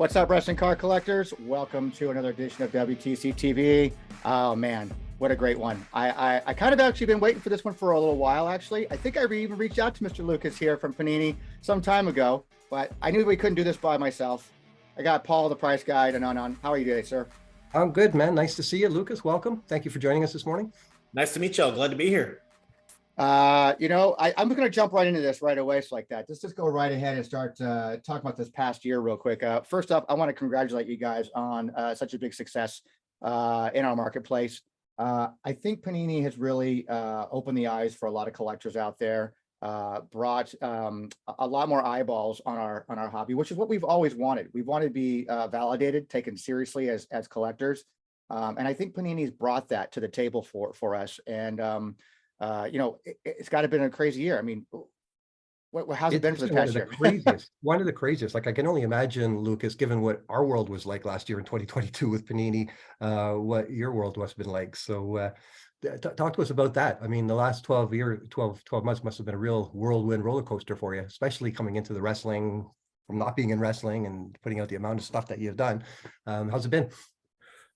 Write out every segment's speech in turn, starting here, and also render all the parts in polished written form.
What's up, wrestling card collectors? Welcome to another edition of WTCtv. Oh man, what a great one. I kind of actually been waiting for this one for a little while, actually. I think I even reached out to Mr. Lucas here from Panini some time ago, but I knew we couldn't do this by myself. I got Paul, the price guide, and Anand. How are you today, sir? I'm good, man. Nice to see you. Lucas, welcome. Thank you for joining us this morning. Nice to meet y'all. Glad to be here. I'm going to jump right into this right away. So like that, let's just go right ahead and start talking about this past year real quick. First up, I want to congratulate you guys on such a big success in our marketplace. I think Panini has really opened the eyes for a lot of collectors out there, brought a lot more eyeballs on our hobby, which is what we've always wanted. We wanted to be validated, taken seriously as collectors. And I think Panini's brought that to the table for us. And it's got to have been a crazy year. I mean, how's it been for this past year? One of the craziest. Like I can only imagine, Lucas, given what our world was like last year in 2022 with Panini, what your world must have been like. So talk to us about that. I mean, the last 12 months must have been a real whirlwind roller coaster for you, especially coming into the wrestling, from not being in wrestling and putting out the amount of stuff that you've done. How's it been?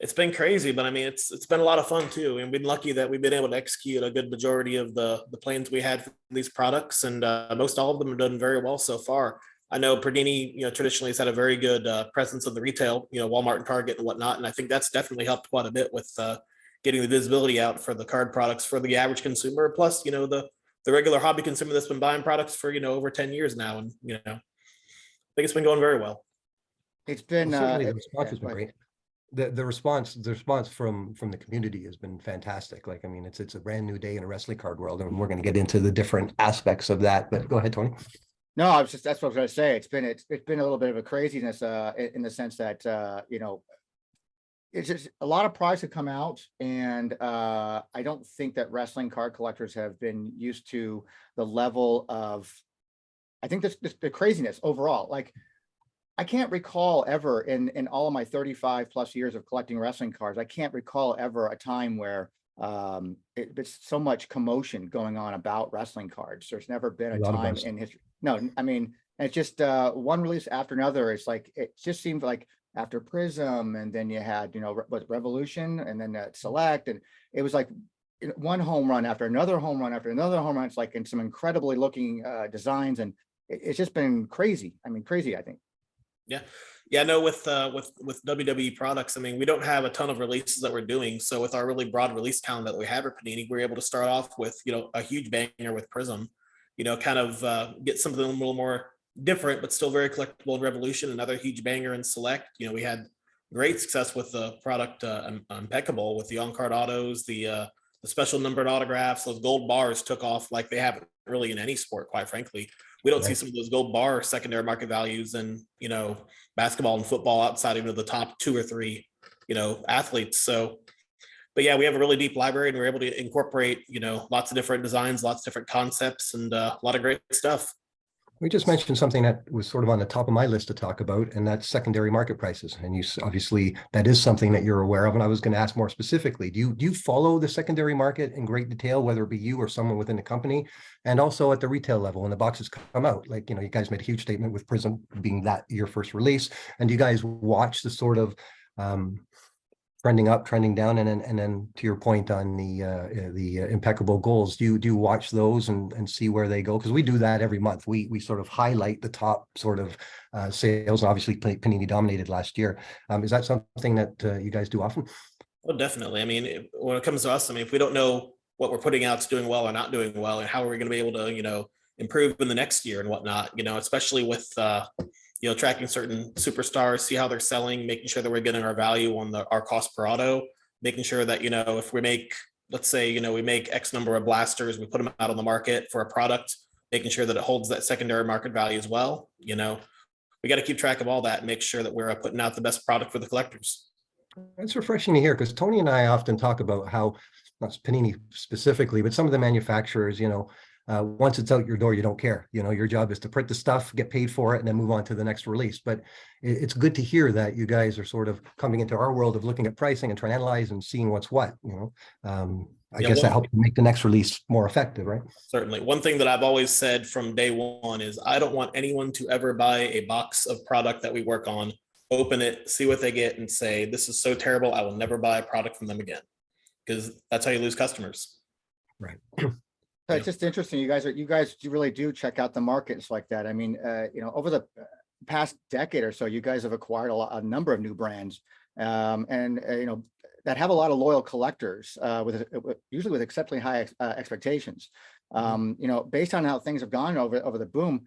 It's been crazy, but I mean, it's been a lot of fun too. And we've been lucky that we've been able to execute a good majority of the plans we had for these products, and most all of them have done very well so far. I know Panini, traditionally has had a very good presence of the retail, Walmart and Target and whatnot, and I think that's definitely helped quite a bit with getting the visibility out for the card products for the average consumer. Plus, the regular hobby consumer that's been buying products for over 10 years now, and I think it's been going very well. It's been certainly the response has been great. The response from the community has been fantastic. Like, I mean, it's a brand new day in a wrestling card world, and we're going to get into the different aspects of that. But go ahead, Tony. No, that's what I was going to say. It's been a little bit of a craziness in the sense that it's just a lot of products have come out, and I don't think that wrestling card collectors have been used to the level of, I think this the craziness overall. Like, I can't recall ever in all of my 35 plus years of collecting wrestling cards, I can't recall ever a time where it's so much commotion going on about wrestling cards. There's never been a time in history. No, I mean, it's just one release after another. It's like, it just seemed like after Prism, and then you had, Revolution, and then Select, and it was like one home run after another home run after another home run. It's like in some incredibly looking designs, and it's just been crazy. I mean, crazy, I think. Yeah. No, with WWE products, I mean, we don't have a ton of releases that we're doing. So with our really broad release count that we have at Panini, we're able to start off with, a huge banger with Prism, kind of get something a little more different, but still very collectible in Revolution. Another huge banger in Select. We had great success with the product Impeccable, with the on-card autos, the special numbered autographs. Those gold bars took off like they haven't really in any sport, quite frankly. We don't see some of those gold bar secondary market values in, basketball and football outside of the top 2 or 3, athletes. So, but yeah, we have a really deep library, and we're able to incorporate, lots of different designs, lots of different concepts, and a lot of great stuff. We just mentioned something that was sort of on the top of my list to talk about, and that's secondary market prices. And you obviously, that is something that you're aware of. And I was going to ask more specifically, do you follow the secondary market in great detail, whether it be you or someone within the company, and also at the retail level when the boxes come out? Like, you guys made a huge statement with Prism being that your first release, and you guys watch the sort of trending up, trending down, and then to your point on the impeccable goals, do you watch those and see where they go? Because we do that every month. We sort of highlight the top sort of sales. Obviously, Panini dominated last year. Is that something that you guys do often? Well, definitely. I mean, when it comes to us, I mean, if we don't know what we're putting out is doing well or not doing well, and how are we going to be able to, improve in the next year and whatnot, especially with tracking certain superstars, see how they're selling, making sure that we're getting our value on our cost per auto, making sure that, if we make, let's say, we make X number of blasters, we put them out on the market for a product, making sure that it holds that secondary market value as well. We got to keep track of all that and make sure that we're putting out the best product for the collectors. It's refreshing to hear, because Tony and I often talk about how, not Panini specifically, but some of the manufacturers, once it's out your door, you don't care. Your job is to print the stuff, get paid for it, and then move on to the next release. But it's good to hear that you guys are sort of coming into our world of looking at pricing and trying to analyze and seeing what's what. I guess that helps make the next release more effective, right? Certainly. One thing that I've always said from day one is I don't want anyone to ever buy a box of product that we work on open it, see what they get, and say, this is so terrible, I will never buy a product from them again. Because that's how you lose customers. Right. So Yeah. it's just interesting. You guys really do check out the markets like that. I mean, over the past decade or so, you guys have acquired a number of new brands, and that have a lot of loyal collectors, usually with exceptionally high expectations. Based on how things have gone over the boom,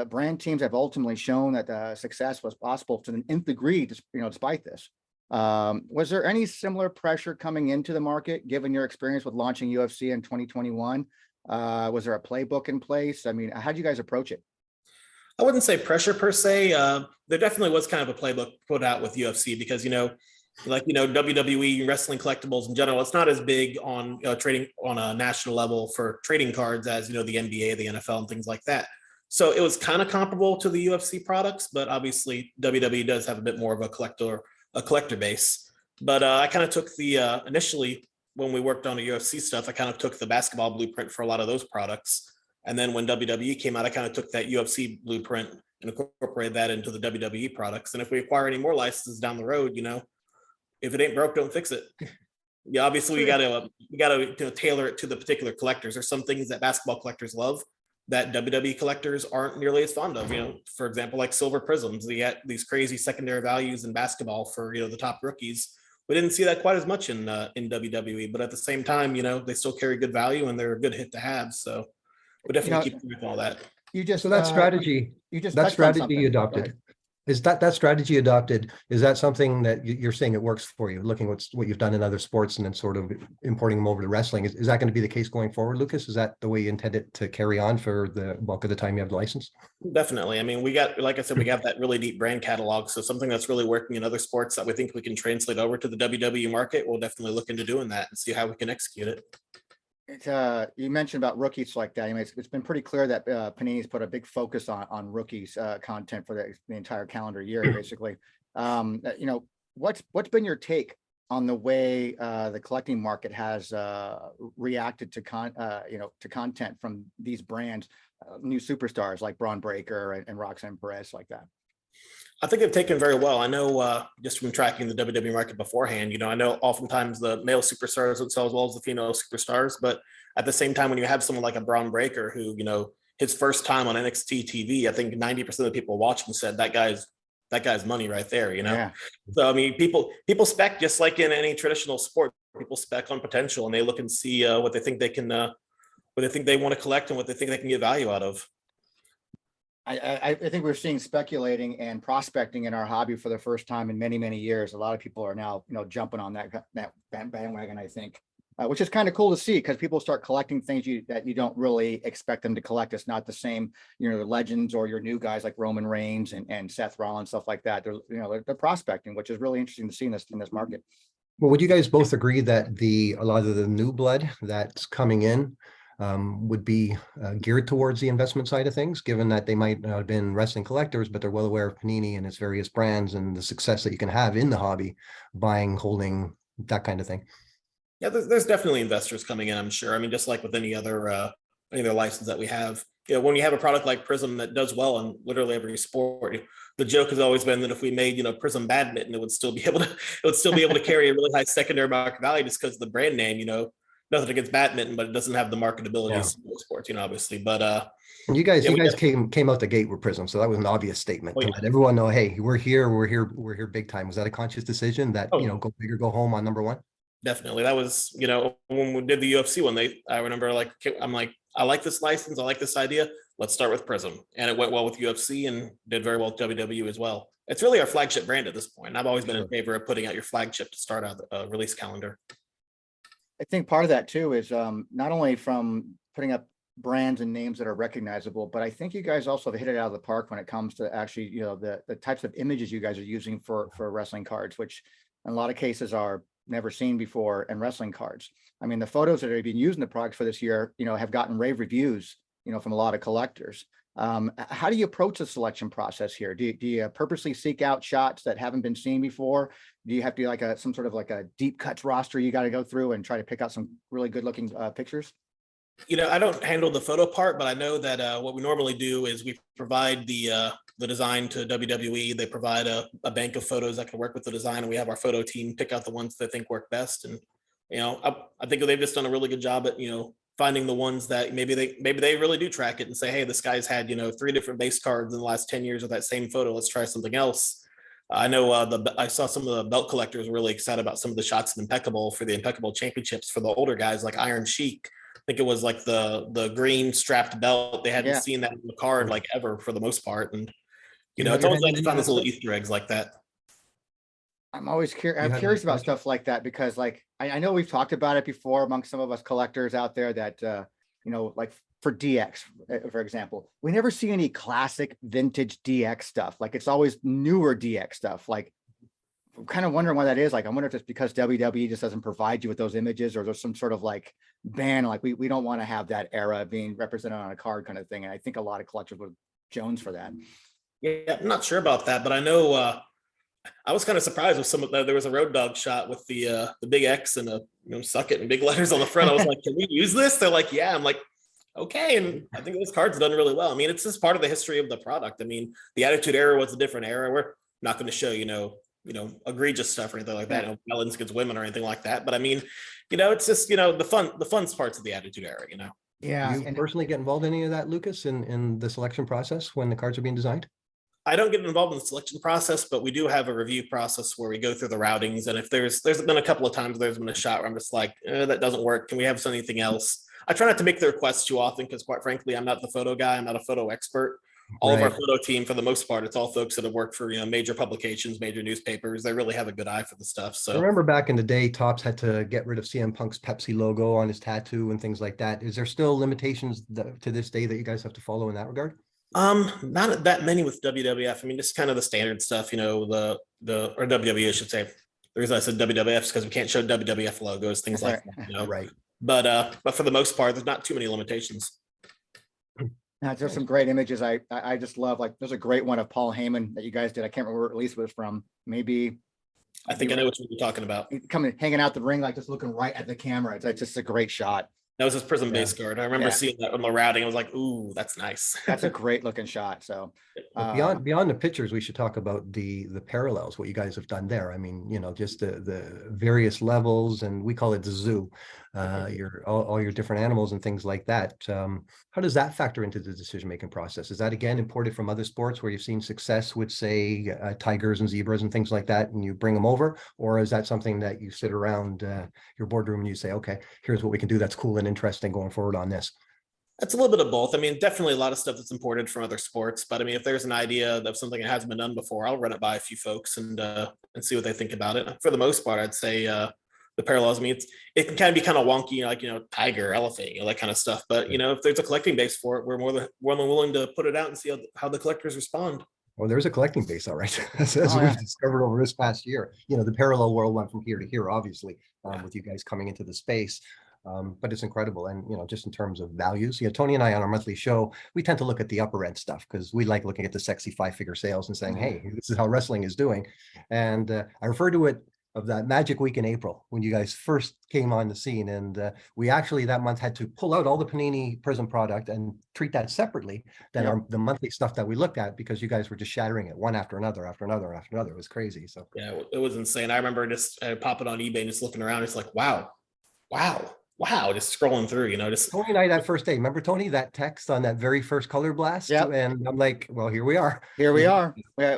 brand teams have ultimately shown that success was possible to an nth degree, despite this. Was there any similar pressure coming into the market, given your experience with launching UFC in 2021? Was there a playbook in place? I mean, how did you guys approach it? I wouldn't say pressure per se. There definitely was kind of a playbook put out with UFC because, WWE wrestling collectibles in general, it's not as big on trading on a national level for trading cards as, the NBA, the NFL, and things like that. So it was kind of comparable to the UFC products, but obviously WWE does have a bit more of a collector base. But I kind of took the initially when we worked on the UFC stuff, I kind of took the basketball blueprint for a lot of those products. And then when WWE came out, I kind of took that UFC blueprint and incorporated that into the WWE products. And if we acquire any more licenses down the road, if it ain't broke, don't fix it. Yeah, obviously we got to tailor it to the particular collectors. There's some things that basketball collectors love that WWE collectors aren't nearly as fond of. For example, like silver prisms. They get these crazy secondary values in basketball for the top rookies. We didn't see that quite as much in WWE, but at the same time, they still carry good value and they're a good hit to have. So we definitely keep with all that. So that strategy, that strategy you adopted, is that strategy adopted? Is that something that you're saying it works for you? Looking what you've done in other sports and then sort of importing them over to wrestling, is that going to be the case going forward, Lucas? Is that the way you intend it to carry on for the bulk of the time you have the license? Definitely. I mean, like I said, we got that really deep brand catalog. So something that's really working in other sports that we think we can translate over to the WWE market, we'll definitely look into doing that and see how we can execute it. You mentioned about rookies like that. I mean, it's been pretty clear that Panini's put a big focus on rookies content for the entire calendar year, basically. What's been your take on the way the collecting market has reacted to content from these brands, new superstars like Braun Breaker and Roxanne Perez, like that? I think they've taken very well. I know just from tracking the WWE market beforehand, I know oftentimes the male superstars would sell as well as the female superstars, but at the same time, when you have someone like a Braun Breaker who, his first time on NXT TV, I think 90% of the people watching said that guy's money right there, Yeah. So I mean, people spec just like in any traditional sport. People spec on potential and they look and see what they think they can, what they think they want to collect and what they think they can get value out of. I think we're seeing speculating and prospecting in our hobby for the first time in many, many years. A lot of people are now, jumping on that bandwagon, I think, which is kind of cool to see because people start collecting things that you don't really expect them to collect. It's not the same, legends or your new guys like Roman Reigns and Seth Rollins, stuff like that. They're prospecting, which is really interesting to see in this market. Well, would you guys both agree that a lot of the new blood that's coming in would be geared towards the investment side of things, given that they might not have been wrestling collectors, but they're well aware of Panini and its various brands and the success that you can have in the hobby, buying, holding, that kind of thing? Yeah, there's definitely investors coming in, I'm sure. I mean, just like with any other license that we have, when you have a product like Prism that does well in literally every sport, the joke has always been that if we made, Prism badminton, it would still be able to carry a really high secondary market value just because of the brand name, nothing against badminton, but it doesn't have the marketability of sports, obviously. But you guys came out the gate with Prism, so that was an obvious statement to let everyone know, hey, we're here big time. Was that a conscious decision that go big or go home on number one? Definitely. That was, when we did the UFC one, I remember I'm like, I like this license, I like this idea. Let's start with Prism. And it went well with UFC and did very well with WWE as well. It's really our flagship brand at this point. I've always been in favor of putting out your flagship to start out the release calendar. I think part of that too is not only from putting up brands and names that are recognizable, but I think you guys also have hit it out of the park when it comes to actually, the types of images you guys are using for wrestling cards, which in a lot of cases are never seen before in wrestling cards. I mean, the photos that have been using the products for this year, have gotten rave reviews, from a lot of collectors. How do you approach the selection process here? Do you purposely seek out shots that haven't been seen before? Do you have to do like some sort of like a deep cuts roster you got to go through and try to pick out some really good looking pictures? I don't handle the photo part, but I know that what we normally do is we provide the design to WWE. They provide a bank of photos that can work with the design, and we have our photo team pick out the ones they think work best. And I think they've just done a really good job at finding the ones that maybe they really do track it and say, hey, this guy's had 3 different base cards in the last 10 years of that same photo. Let's try something else. I know I saw some of the belt collectors really excited about some of the shots in Impeccable for the Impeccable Championships for the older guys like Iron Sheik. I think it was like the green strapped belt. They hadn't Yeah. seen that in the card like ever for the most part. And You it's have your always hand nice in to any find of those that little stuff? Easter eggs like that. I'm always curious. You I'm have curious any about collection? stuff like that because, like, I know we've talked about it before amongst some of us collectors out there that, like for DX, for example, we never see any classic vintage DX stuff. Like it's always newer DX stuff. Like, I'm kind of wondering why that is. Like, I wonder if it's because WWE just doesn't provide you with those images, or there's some sort of like ban, like we don't want to have that era being represented on a card kind of thing. And I think a lot of collectors would Jones for that. Yeah, I'm not sure about that, but I know I was kind of surprised with some of there was a road dog shot with the big X and a suck it in big letters on the front. I was like, can we use this? They're like, yeah. I'm like, okay. And I think those cards done really well. I mean, it's just part of the history of the product. I mean, the Attitude Era was a different era. We're not going to show, egregious stuff or anything like that, violence against women or anything like that. But I mean, it's just, the fun parts of the Attitude Era, Yeah. Do you And personally get involved in any of that, Lucas, in the selection process when the cards are being designed? I don't get involved in the selection process, but we do have a review process where we go through the routings. And if there's been a couple of times there's been a shot where I'm just like, that doesn't work. Can we have anything else? I try not to make the requests too often because, quite frankly, I'm not the photo guy. I'm not a photo expert. All of our Right. photo team, for the most part, it's all folks that have worked for major publications, major newspapers. They really have a good eye for the stuff. I So remember back in the day, Topps had to get rid of CM Punk's Pepsi logo on his tattoo and things like that. Is there still limitations to this day that you guys have to follow in that regard? not that many with WWF. I mean, just kind of the standard stuff, or WWE, I should say. The reason I said WWF is because we can't show WWF logos, things like that, Right. But for the most part, there's not too many limitations. now, there's some great images. I just love, like, there's a great one of Paul Heyman that you guys did. I can't remember where release it was from. Maybe I think I know what you're talking about. coming, hanging out the ring, like just looking right at the camera. It's just a great shot. That was his Prism Yeah. base card. I remember Yeah. seeing that on the routing. I was like, ooh, that's nice. That's a great looking shot. So Beyond the pictures, we should talk about the parallels, what you guys have done there. I mean, just the various levels, and we call it the zoo, all your different animals and things like that. How does that factor into the decision-making process? Is that again imported from other sports where you've seen success with, say, tigers and zebras and things like that, and you bring them over? Or is that something that you sit around your boardroom and you say, okay, here's what we can do that's cool and interesting going forward on this? It's a little bit of both. I mean, definitely a lot of stuff that's imported from other sports. But I mean, if there's an idea of something that hasn't been done before, I'll run it by a few folks and see what they think about it. For the most part, I'd say the parallels. I mean, it can kind of be kind of wonky, like tiger, elephant, that kind of stuff. But if there's a collecting base for it, we're more than willing to put it out and see how the collectors respond. Well, there's a collecting base, all right, as Oh, we've yeah. discovered over this past year. The parallel world went from here to here, obviously, with you guys coming into the space. But it's incredible. And, just in terms of values, Tony and I on our monthly show, we tend to look at the upper end stuff because we like looking at the sexy 5-figure sales and saying, hey, this is how wrestling is doing. And I refer to it of that magic week in April when you guys first came on the scene. And we actually that month had to pull out all the Panini Prism product and treat that separately than the monthly stuff that we looked at, because you guys were just shattering it one after another, after another, after another. It was crazy. So yeah, it was insane. I remember just popping on eBay and just looking around. It's like, wow, just scrolling through, just Tony and I that first day, remember Tony, that text on that very first color blast? Yep. And I'm like, well, here we are. Here we are. Yeah.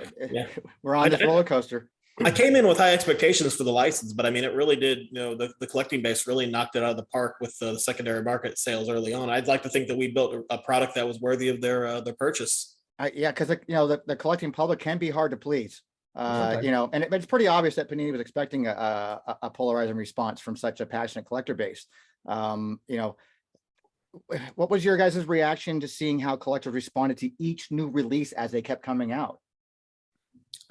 We're on this roller coaster. I came in with high expectations for the license, but I mean, it really did, the collecting base really knocked it out of the park with the secondary market sales early on. I'd like to think that we built a product that was worthy of their purchase. Yeah, because the collecting public can be hard to please. Okay. And it's pretty obvious that Panini was expecting a polarizing response from such a passionate collector base. What was your guys' reaction to seeing how collectors responded to each new release as they kept coming out?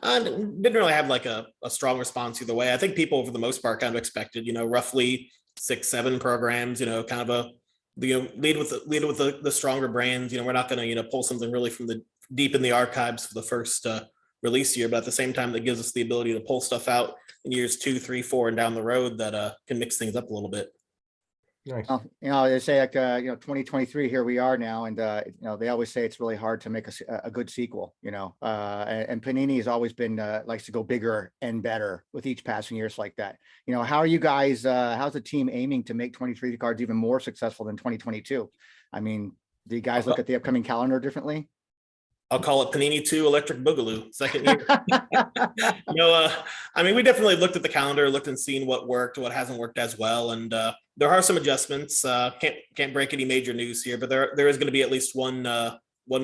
I didn't really have like a strong response either way. I think people, for the most part, kind of expected, roughly 6-7 programs, kind of a, lead with the stronger brands. We're not going to, pull something really from the deep in the archives for the first release year, but at the same time, that gives us the ability to pull stuff out in years 2, 3, 4, and down the road that can mix things up a little bit. Nice. They say like, 2023, here we are now. And, they always say it's really hard to make a good sequel, and Panini has always been, likes to go bigger and better with each passing years like that. How are you guys, how's the team aiming to make 23 cards even more successful than 2022? I mean, do you guys look at the upcoming calendar differently? I'll call it Panini 2 Electric Boogaloo, second year. I mean, we definitely looked at the calendar, looked and seen what worked, what hasn't worked as well. And there are some adjustments. Can't break any major news here, but there is going to be at least one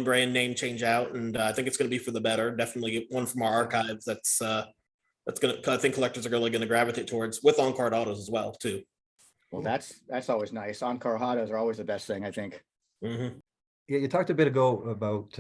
brand name change out. And I think it's going to be for the better. Definitely one from our archives that's going to, I think collectors are really going to gravitate towards, with on-card autos as well, too. Well, that's always nice. On-card autos are always the best thing, I think. Mm-hmm. Yeah, you talked a bit ago about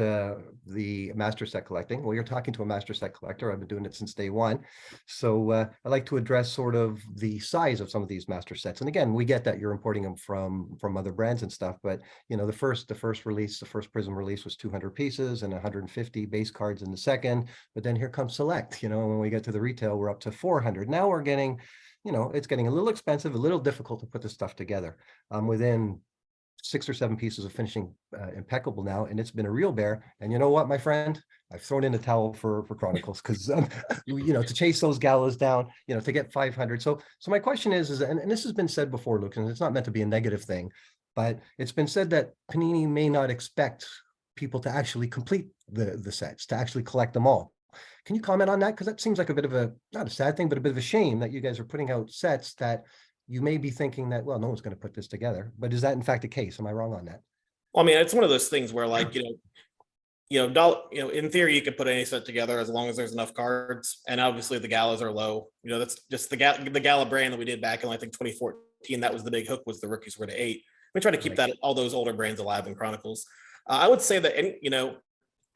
the master set collecting. Well, you're talking to a master set collector. I've been doing it since day one. So I'd like to address sort of the size of some of these master sets. And again, we get that you're importing them from other brands and stuff, but the first release, the first Prism release was 200 pieces and 150 base cards in the second. But then here comes Select. When we get to the retail, we're up to 400. Now we're getting, it's getting a little expensive, a little difficult to put this stuff together. Within 6 or 7 pieces of finishing impeccable now, and it's been a real bear. And you know what, my friend, I've thrown in a towel for Chronicles, because to chase those galas down, to get 500. So my question is and this has been said before, Luke, and it's not meant to be a negative thing, but it's been said that Panini may not expect people to actually complete the sets, to actually collect them all. Can you comment on that? Because that seems like a bit of not a sad thing, but a bit of a shame that you guys are putting out sets that you may be thinking that, well, no one's going to put this together. But is that in fact the case? Am I wrong on that? Well, I mean, it's one of those things where, like, in theory, you could put any set together as long as there's enough cards. And obviously the galas are low. That's just the gala brand that we did back in, I think, 2014. That was the big hook, was the rookies were to 8. We try to keep all those older brands alive in Chronicles. I would say that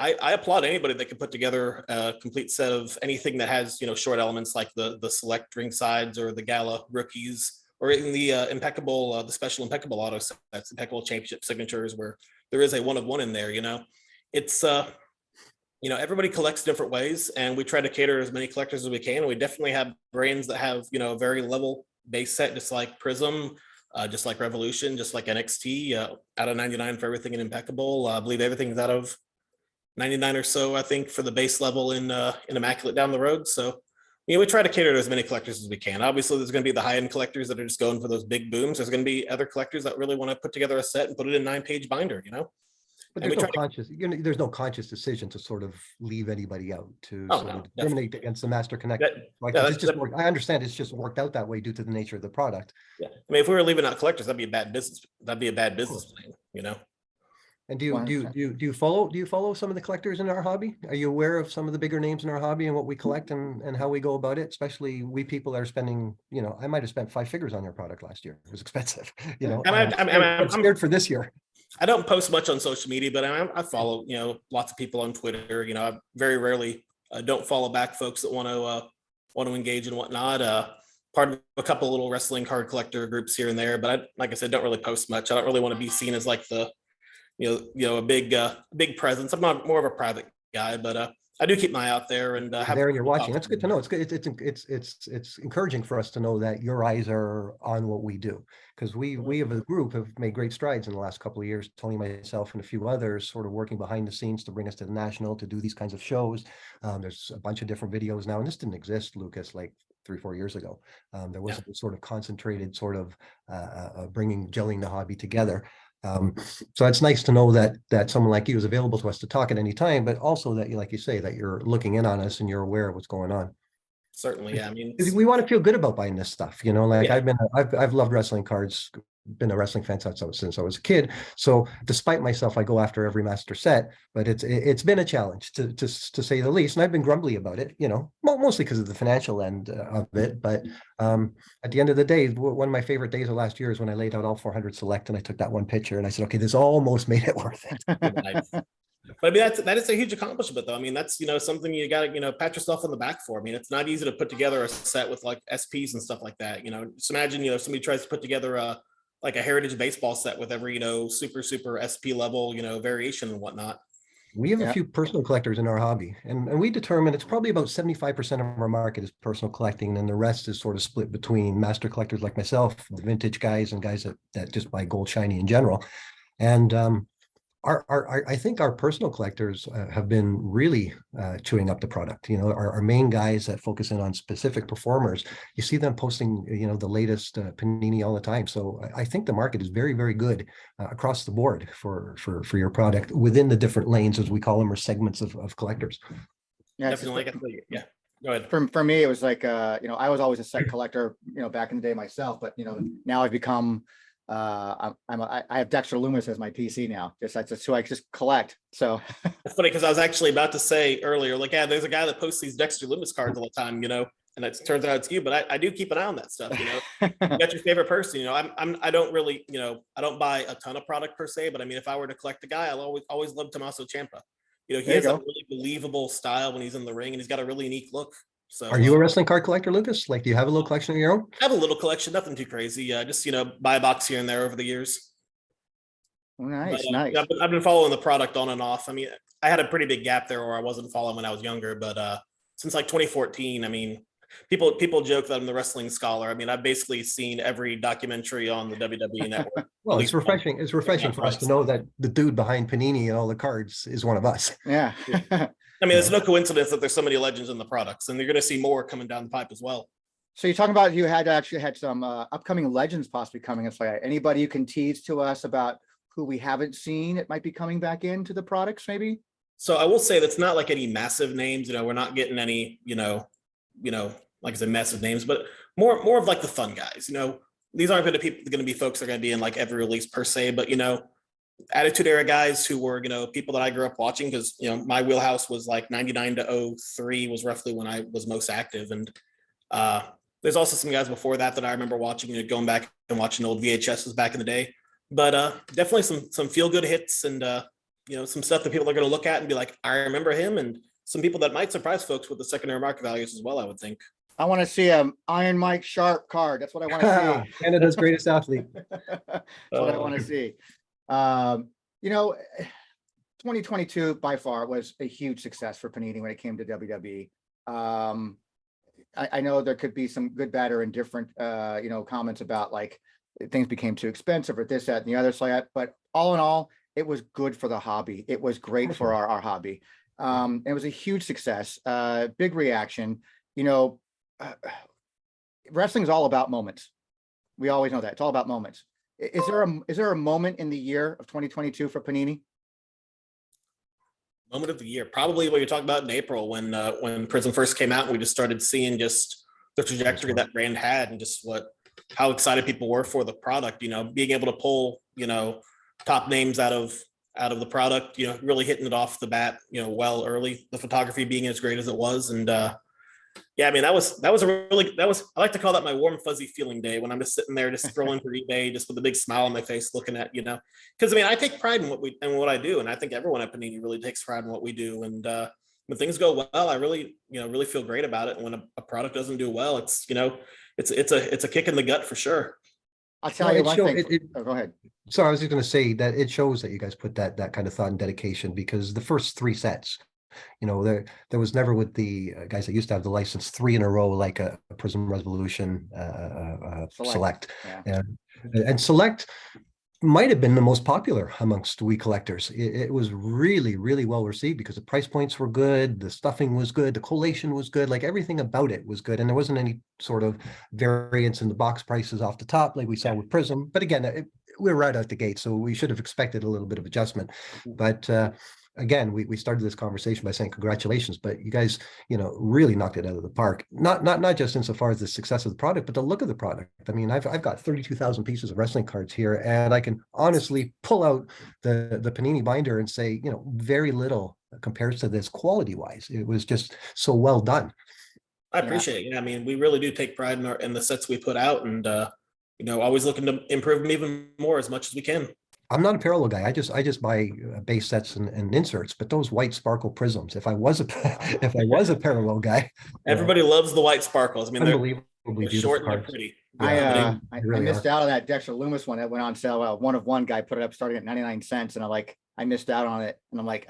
I applaud anybody that can put together a complete set of anything that has, short elements like the Select ring sides or the gala rookies, or in the impeccable, the special impeccable auto sets, impeccable championship signatures, where there is a 1 of 1 in there. It's everybody collects different ways, and we try to cater as many collectors as we can. And we definitely have brands that have a very level base set, just like Prism, just like Revolution, just like NXT, out of 99 for everything in impeccable. I believe everything's out of 99 or so, I think, for the base level in immaculate down the road. So we try to cater to as many collectors as we can. Obviously, there's going to be the high-end collectors that are just going for those big booms. There's going to be other collectors that really want to put together a set and put it in 9-page binder, But there's no conscious decision to sort of leave anybody out, to discriminate against the master connect. I understand it's just worked out that way due to the nature of the product. Yeah, I mean, if we were leaving out collectors, that'd be a bad business. That'd be a bad business plan, And do you follow some of the collectors in our hobby? Are you aware of some of the bigger names in our hobby and what we collect and how we go about it? Especially we people that are spending, I might have spent 5 figures on your product last year. It was expensive, I'm scared for this year. I don't post much on social media, but I follow, lots of people on Twitter. I very rarely don't follow back folks that want to engage and whatnot. Part of a couple little wrestling card collector groups here and there, but like I said, don't really post much. I don't really want to be seen as like the a big presence. I'm not more of a private guy, but I do keep my eye out there and there you're watching. That's good to know. It's good. It's encouraging for us to know that your eyes are on what we do, because we as a group have made great strides in the last couple of years. Tony, myself, and a few others sort of working behind the scenes to bring us to the national, to do these kinds of shows. There's a bunch of different videos now, and this didn't exist, Lucas, like 3-4 years ago. There was a sort of concentrated sort of gelling the hobby together. So it's nice to know that someone like you is available to us to talk at any time, but also that like you say, that you're looking in on us and you're aware of what's going on. Certainly, yeah. I mean, we want to feel good about buying this stuff, I've loved wrestling cards, been a wrestling fan since I was a kid. So despite myself, I go after every master set, but it's been a challenge to say the least. And I've been grumbly about it, mostly because of the financial end of it. But at the end of the day, one of my favorite days of last year is when I laid out all 400 select and I took that one picture and I said, okay, this almost made it worth it. But I mean, that is a huge accomplishment, though. I mean, that's, something you got to, pat yourself on the back for. I mean, it's not easy to put together a set with like SPs and stuff like that. Just imagine, if somebody tries to put together like a heritage baseball set with every, super SP level, variation and whatnot. We have a Yeah. few personal collectors in our hobby, and we determine it's probably about 75% of our market is personal collecting, and the rest is sort of split between master collectors like myself, the vintage guys, and guys that just buy gold shiny in general. And I think our personal collectors have been really chewing up the product. You know, our main guys that focus in on specific performers, you see them posting, you know, the latest Panini all the time. So I think the market is very, very good across the board for your product within the different lanes, as we call them, or segments of collectors. Yeah, it's just- Definitely. Yeah. Go ahead. for me, it was like, you know, I was always a set collector, you know, back in the day myself, but you know, now I've become, I have Dexter Loomis as my PC now. That's who I just collect. So It's funny because I was actually about to say earlier, like, yeah, there's a guy that posts these Dexter Loomis cards all the time, you know, and it turns out it's you, but I do keep an eye on that stuff, you know. You got your favorite person, you know. I don't really, you know, I don't buy a ton of product per se, but I mean, if I were to collect a guy, I'll always love Tommaso Ciampa. You know, he There you has a go. really believable style when he's in the ring, and he's got a really unique look. So, Are you a wrestling card collector, Lucas? Like, do you have a little collection of your own? I have a little collection, nothing too crazy. Just, you know, buy a box here and there over the years. nice, But, nice. I've been following the product on and off. I mean, I had a pretty big gap there where I wasn't following when I was younger, but since like 2014, I mean, people joke that I'm the wrestling scholar. I mean, I've basically seen every documentary on the WWE network. Well, At it's least once. refreshing. It's refreshing for us to know that the dude behind Panini and all the cards is one of us. Yeah. I mean, it's no coincidence that there's so many legends in the products, and you're going to see more coming down the pipe as well. So you're talking about you had actually had some upcoming legends possibly coming. It's like anybody you can tease to us about who we haven't seen that might be coming back into the products, maybe? So I will say that's not like any massive names. You know, we're not getting any, you know, like I said, massive names, but more of like the fun guys. You know, these aren't going to be folks that are going to be in like every release per se, but you know, Attitude Era guys who were, you know, people that I grew up watching, because you know my wheelhouse was like 99 to 03 was roughly when I was most active, and there's also some guys before that I remember watching, you know, going back and watching old VHSs back in the day. But definitely some feel good hits, and you know, some stuff that people are going to look at and be like, I remember him, and some people that might surprise folks with the secondary market values as well, I would think. I want to see an Iron Mike Sharp card. That's what I want to see. Canada's greatest athlete. That's what I want to see. You know, 2022 by far was a huge success for Panini when it came to WWE. I know there could be some good, bad, or indifferent, you know, comments about like things became too expensive or this, that, and the other side. But all in all, it was good for the hobby. It was great for our hobby. It was a huge success, big reaction. You know, wrestling is all about moments. We always know that it's all about moments. Is there a moment in the year of 2022 for Panini? Moment of the year, probably what you're talking about in April when Prism first came out, and we just started seeing just the trajectory that brand had, and just how excited people were for the product. You know, being able to pull, you know, top names out of the product, you know, really hitting it off the bat, you know, well early. The photography being as great as it was, and yeah, I mean, that was I like to call that my warm fuzzy feeling day, when I'm just sitting there, just scrolling through eBay, just with a big smile on my face, looking at, you know, because I mean, I take pride in what I do, and I think everyone at Panini really takes pride in what we do. And when things go well, I really, you know, really feel great about it. And when a product doesn't do well, it's, you know, it's a kick in the gut for sure. I'll tell you one thing. Oh, go ahead. So I was just going to say that it shows that you guys put that kind of thought and dedication, because the first three sets, you know, there was never, with the guys that used to have the license, 3 in a row, like a Prism Resolution, Select. Yeah. And Select might have been the most popular amongst Wii collectors. It was really, really well received because the price points were good, the stuffing was good, the collation was good, like everything about it was good. And there wasn't any sort of variance in the box prices off the top like we saw with Prism. But again, we're right out the gate, so we should have expected a little bit of adjustment. But again, we started this conversation by saying congratulations, but you guys, you know, really knocked it out of the park. Not just insofar as the success of the product, but the look of the product. I mean, I've got 32,000 pieces of wrestling cards here, and I can honestly pull out the Panini binder and say, you know, very little compares to this quality wise. It was just so well done. I appreciate it. Yeah, I mean, we really do take pride in the sets we put out, and you know, always looking to improve them even more as much as we can. I'm not a parallel guy. I just buy base sets and inserts, but those white sparkle prisms. If I was a parallel guy, everybody loves the white sparkles. I mean, unbelievably they're short and they're cards. pretty. I really missed out on that Dexter Loomis one that went on sale. One of one guy put it up starting at 99 cents, and I missed out on it, and I'm like,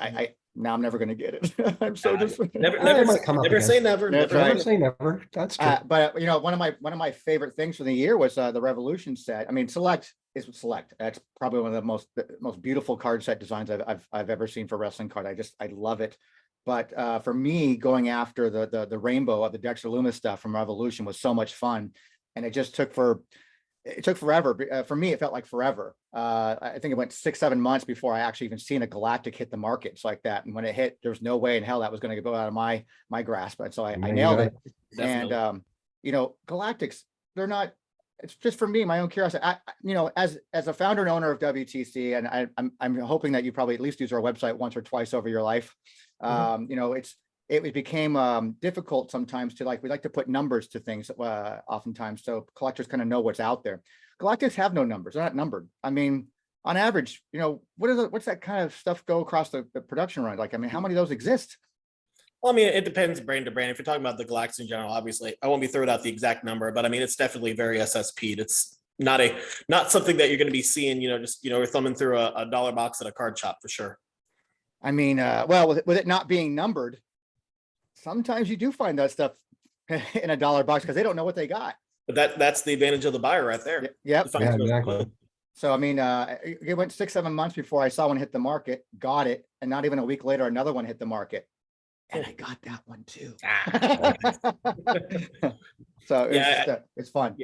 now I'm never going to get it. I'm so just Never, It never, might come up never say again. never. That's Never right. Never say never. That's true. But you know, one of my favorite things from the year was the Revolution set. I mean, Select is Select. That's probably one of the most beautiful card set designs I've ever seen for wrestling card. I love it. But for me, going after the rainbow of the Dexter Loomis stuff from Revolution was so much fun, and it took forever. For me, it felt like forever. I think it went 6-7 months before I actually even seen a Galactic hit the markets like that. And when it hit, there was no way in hell that was going to go out of my grasp. And so I Yeah, nailed you're it. Definitely. And you know, Galactics, they're not. It's just for me, my own curiosity. You know, as a founder and owner of WTC, and I'm hoping that you probably at least use our website once or twice over your life. You know, it became difficult sometimes to we like to put numbers to things oftentimes, so collectors kind of know what's out there. Galactics have no numbers; they're not numbered. I mean, on average, you know, what's that kind of stuff go across the production run? Like, I mean, how many of those exist? Well, I mean, it depends brand to brand. If you're talking about the Galactics in general, obviously, I won't be throwing out the exact number, but I mean, it's definitely very SSP'd. It's not something that you're going to be seeing, you know, just, you know, we're thumbing through a dollar box at a card shop for sure. I mean, well, with it not being numbered, sometimes you do find that stuff in a dollar box because they don't know what they got. But that's the advantage of the buyer right there. Yep. Yeah, exactly. So, I mean, it went 6-7 months before I saw one hit the market, got it. And not even a week later, another one hit the market. And I got that one too. So it's fun.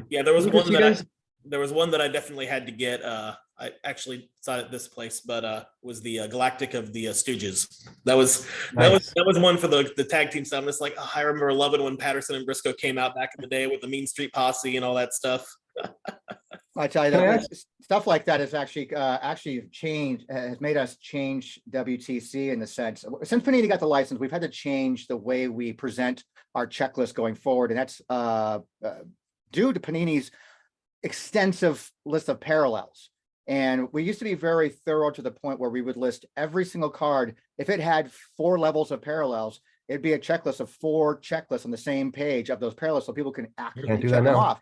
Yeah, there was Lucas, one you that guys- there was one that I definitely had to get. I actually saw it at this place, but was the Galactic of the Stooges. That was Nice. one for the tag team stuff. I'm just like, oh, I remember loving when Patterson and Briscoe came out back in the day with the Mean Street Posse and all that stuff. I tell you Can I that stuff like that has actually changed, has made us change WTC in the sense, since Panini got the license, we've had to change the way we present our checklist going forward. And that's due to Panini's extensive list of parallels. And we used to be very thorough to the point where we would list every single card. If it had 4 levels of parallels, it'd be a checklist of 4 checklists on the same page of those parallels so people can accurately do check that them now. off.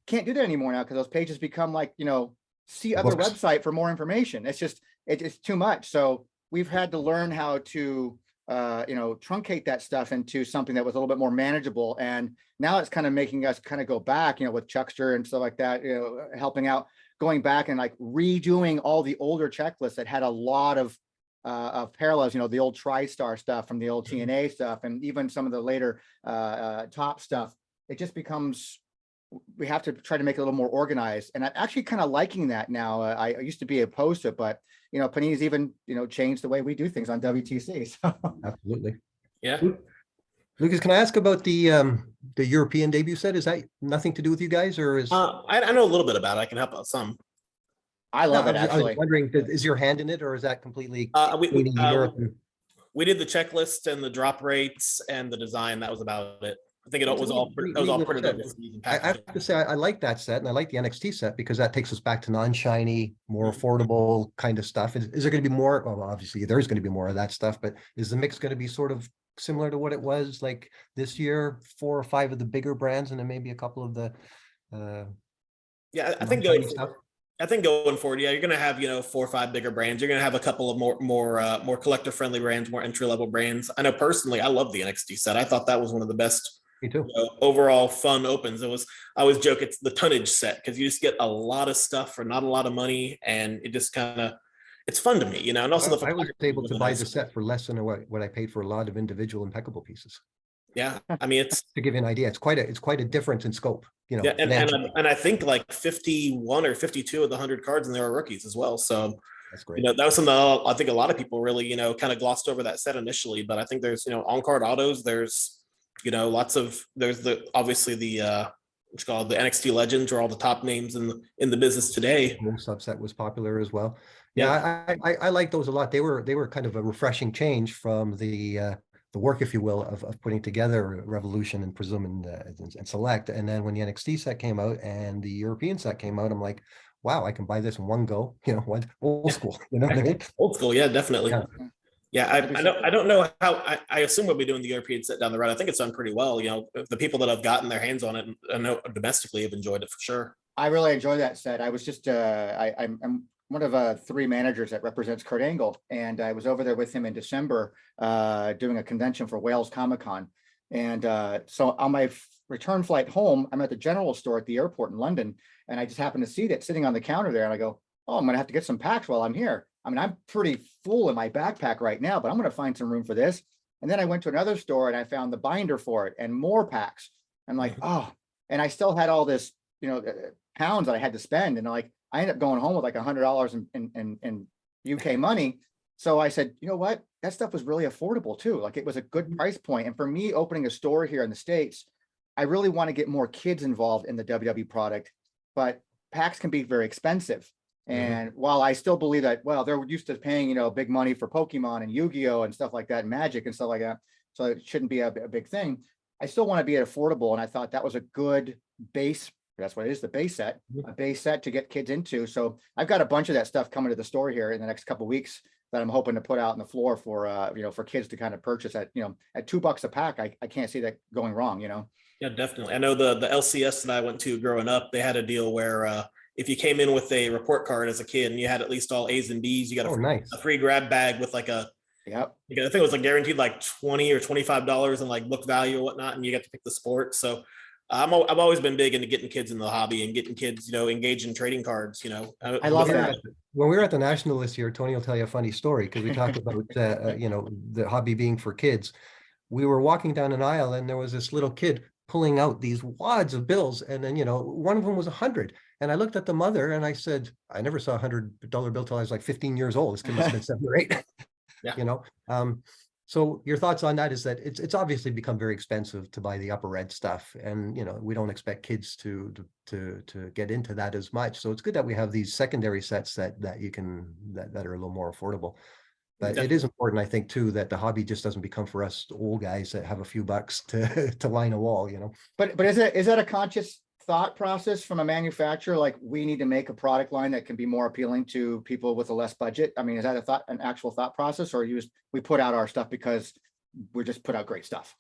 Can't do that anymore now because those pages become like, you know, see other Books. website for more information. It's too much. So we've had to learn how to you know, truncate that stuff into something that was a little bit more manageable. And now it's kind of making us kind of go back, you know, with Chuckster and stuff like that, you know, helping out, going back and like redoing all the older checklists that had a lot of parallels, you know, the old TriStar stuff from the old TNA stuff, and even some of the later top stuff. It just becomes, we have to try to make it a little more organized. And I'm actually kind of liking that now. I used to be opposed to it, but you know, Panini's even, you know, changed the way we do things on WTC. So. Absolutely. Yeah. Lucas, can I ask about the European debut set? Is that nothing to do with you guys, or is I know a little bit about it. I can help out some. I love it I was actually. wondering, is your hand in it, or is that completely We Europe? we did the checklist and the drop rates and the design. That was about it. I think it was all printed overseas and I packaged. have to say, I like that set, and I like the NXT set because that takes us back to non-shiny, more affordable kind of stuff. Is there going to be more? Well, obviously, there's going to be more of that stuff, but is the mix going to be sort of similar to what it was like this year? 4 or 5 of the bigger brands, and then maybe a couple of the. Yeah, I think going forward, yeah, you're going to have, you know, 4 or 5 bigger brands. You're going to have a couple of more collector friendly brands, more entry level brands. I know personally, I love the NXT set. I thought that was one of the best. Me too. You know, overall fun opens. I always joke it's the tonnage set because you just get a lot of stuff for not a lot of money, and it just kind of, it's fun to me, you know. And also I was able to buy the set for less than what I paid for a lot of individual impeccable pieces. Yeah, I mean, it's to give you an idea, it's quite a difference in scope, you know. Yeah, and I think like 51 or 52 of the 100 cards, and there are rookies as well. So that's great. You know, that was something that I think a lot of people really, you know, kind of glossed over that set initially. But I think there's, you know, on card autos. There's, you know, there's obviously the what's called the NXT Legends, or all the top names in the business today. Home subset was popular as well. Yeah, I like those a lot. They were kind of a refreshing change from the work, if you will, of putting together Revolution and Prism and Select. And then when the NXT set came out and the European set came out, I'm like, wow, I can buy this in one go. You know, old school. You know what I mean? Old school, yeah, definitely. Yeah. Yeah, I don't know how. I assume we'll be doing the European set down the road. I think it's done pretty well. You know, the people that have gotten their hands on it, I know domestically have enjoyed it for sure. I really enjoy that set. I was just I'm one of three managers that represents Kurt Angle, and I was over there with him in December, doing a convention for Wales Comic Con. And so on my return flight home, I'm at the general store at the airport in London, and I just happened to see that sitting on the counter there, and I go, oh, I'm gonna have to get some packs while I'm here. I mean, I'm pretty full in my backpack right now, but I'm gonna find some room for this. And then I went to another store and I found the binder for it and more packs. I'm like, oh, and I still had all this, pounds that I had to spend, and like I ended up going home with like $100 in UK money. So I said, you know what? That stuff was really affordable too. Like it was a good price point. And for me, opening a store here in the States, I really want to get more kids involved in the WWE product, but packs can be very expensive. And while I still believe that, well, they're used to paying, big money for Pokemon and Yu-Gi-Oh and stuff like that, and Magic and stuff like that, so it shouldn't be a big thing. I still want to be affordable, and I thought that was a good base. That's what it is, the base set, a base set to get kids into. So I've got a bunch of that stuff coming to the store here in the next couple of weeks that I'm hoping to put out on the floor for, for kids to kind of purchase at, at $2 a pack. I can't see that going wrong, Yeah, definitely. I know the LCS that I went to growing up, they had a deal where if you came in with a report card as a kid and you had at least all A's and B's, you got a free grab bag with like a, I think it was like guaranteed like $20 or $25 in like book value or whatnot, and you got to pick the sport. So I've always been big into getting kids in the hobby and getting kids, engaged in trading cards. I love that. When we were at the National this year, Tony will tell you a funny story, because we talked about the hobby being for kids. We were walking down an aisle and there was this little kid pulling out these wads of bills, and then one of them was 100. And I looked at the mother and I said, I never saw $100 bill till I was like 15 years old. This kid must have been 7 or 8. Yeah. So your thoughts on that is that it's obviously become very expensive to buy the upper red stuff, and we don't expect kids to get into that as much. So it's good that we have these secondary sets that are a little more affordable. But it is important, I think, too, that the hobby just doesn't become for us old guys that have a few bucks to line a wall. But is that a conscious thought process from a manufacturer? Like, we need to make a product line that can be more appealing to people with a less budget. I mean, is that an actual thought process, or we put out our stuff because we just put out great stuff?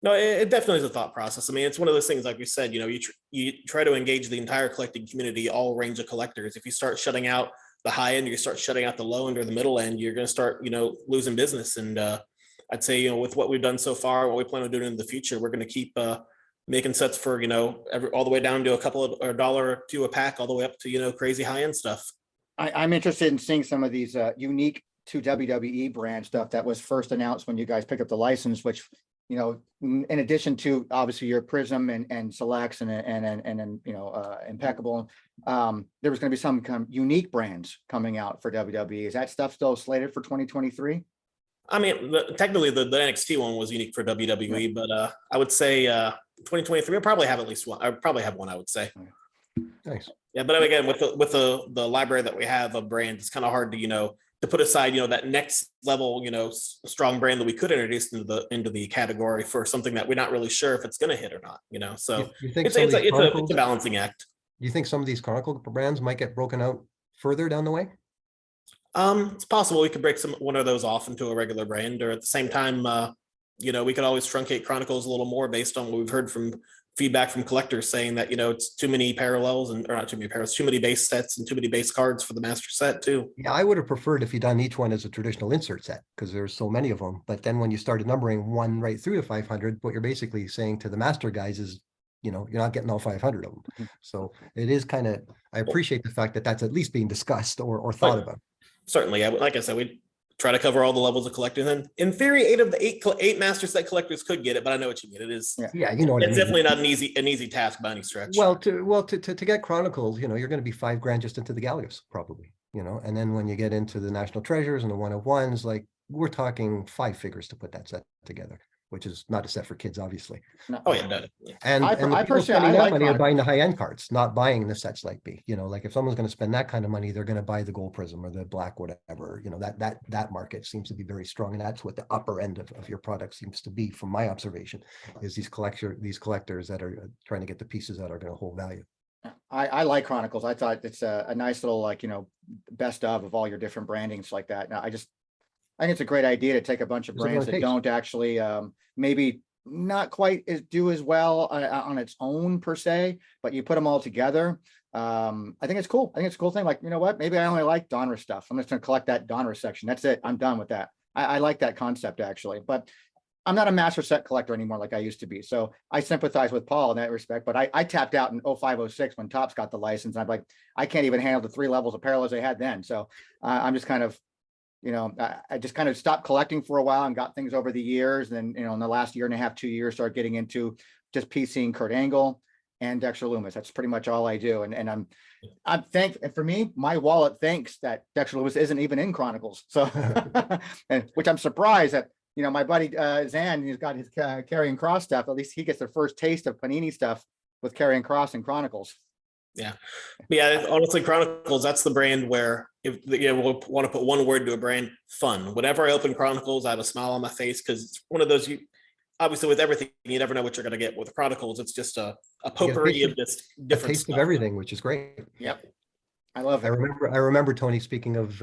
No, it definitely is a thought process. I mean, it's one of those things, like we said, you try to engage the entire collecting community, all range of collectors. If you start shutting out the high end, you start shutting out the low end or the middle end, you're going to start, losing business. And I'd say, with what we've done so far, what we plan on doing in the future, we're going to keep making sets for, all the way down to a couple of or $1 or $2 a pack, all the way up to, crazy high end stuff. I'm interested in seeing some of these unique to WWE brand stuff that was first announced when you guys picked up the license, which, in addition to obviously your Prism and Selects and Impeccable, there was going to be some kind of unique brands coming out for WWE. Is that stuff still slated for 2023? I mean, technically the NXT one was unique for WWE, but I would say 2023, I'll probably have at least one. I probably have one, I would say. Nice. Yeah, but again, with the library that we have of brands, it's kind of hard to put aside, that next level, strong brand that we could introduce into the category for something that we're not really sure if it's going to hit or not. So you think it's a balancing act. Do you think some of these Chronicle brands might get broken out further down the way? It's possible we could break one of those off into a regular brand, or at the same time, we could always truncate Chronicles a little more based on what we've heard from feedback from collectors saying that, it's too many parallels or not too many parallels, too many base sets and too many base cards for the master set too. Yeah, I would have preferred if you'd done each one as a traditional insert set, because there's so many of them. But then when you started numbering one right through to 500, what you're basically saying to the master guys is, you're not getting all 500 of them. So it is kind of, I appreciate the fact that that's at least being discussed or thought about. Certainly. Like I said, we try to cover all the levels of collecting. And in theory, 8 of the 8 master set collectors could get it, but I know what you mean. It is, yeah, you know what I mean. It's definitely not an easy task by any stretch. Well, to get Chronicles, you're going to be $5,000 just into the Gallius, probably, and then when you get into the National Treasures and the 1-of-1s, like we're talking 5 figures to put that set together, which is not a set for kids, obviously. No. Oh yeah, no. And I the people personally, spending that like money are Chronicles. buying the high-end cards, not buying the sets like B. Like if someone's going to spend that kind of money, they're going to buy the gold Prism or the black whatever. That market seems to be very strong, and that's what the upper end of your product seems to be, from my observation, is these collectors that are trying to get the pieces that are going to hold value. I like Chronicles. I thought it's a nice little, best of all your different brandings like that. Now, I think it's a great idea to take a bunch of There's a lot brands of that taste. don't actually maybe not quite as do as well on its own per se, but you put them all together. I think it's cool. I think it's a cool thing. Like, you know what? Maybe I only like Donruss stuff. I'm just gonna collect that Donruss section. That's it. I'm done with that. I like that concept actually, but I'm not a master set collector anymore like I used to be. So I sympathize with Paul in that respect, but I tapped out in 0506 when Topps got the license. I'm like, I can't even handle the 3 levels of parallels they had then. So I'm just kind of, you know, I just kind of stopped collecting for a while and got things over the years. And then, you know, in the last year and a half, 2 years, started getting into just PCing Kurt Angle and Dexter Loomis. That's pretty much all I do. And I'm thankful. And for me, my wallet thinks that Dexter Loomis isn't even in Chronicles. So, and which I'm surprised that, you know, my buddy Zan, he's got his Carrying Cross stuff. At least he gets the first taste of Panini stuff with Carrying Cross and Chronicles. Yeah. Honestly, Chronicles, that's the brand where, if you know, we'll want to put one word to a brand: fun. Whenever I open Chronicles, I have a smile on my face, because it's one of those, you obviously with everything, you never know what you're going to get. With Chronicles, it's just a potpourri of just different taste stuff. of everything, which is great. Yep. I love it. I remember Tony, speaking of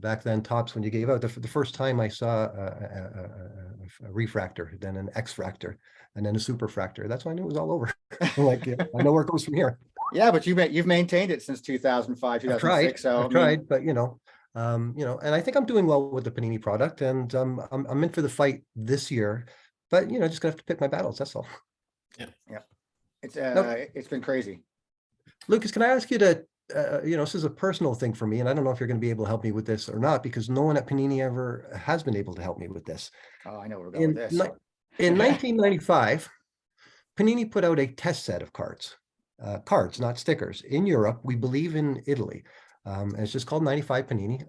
back then Topps, when you gave out the first time I saw a refractor, then an X-fractor, and then a superfractor. That's when I knew it was all over. I'm like, yeah, I know where it goes from here. Yeah, but you've maintained it since 2005, 2006. So I've tried, but you know, and I think I'm doing well with the Panini product, and I'm in for the fight this year, but you know, just gonna have to pick my battles. That's all. Yeah. It's been crazy. Lucas, can I ask you to, you know, this is a personal thing for me, and I don't know if you're going to be able to help me with this or not, because no one at Panini ever has been able to help me with this. Oh, I know where we're going with this. In 1995, Panini put out a test set of cards, not stickers, in Europe. We believe in Italy. And it's just called 95 Panini.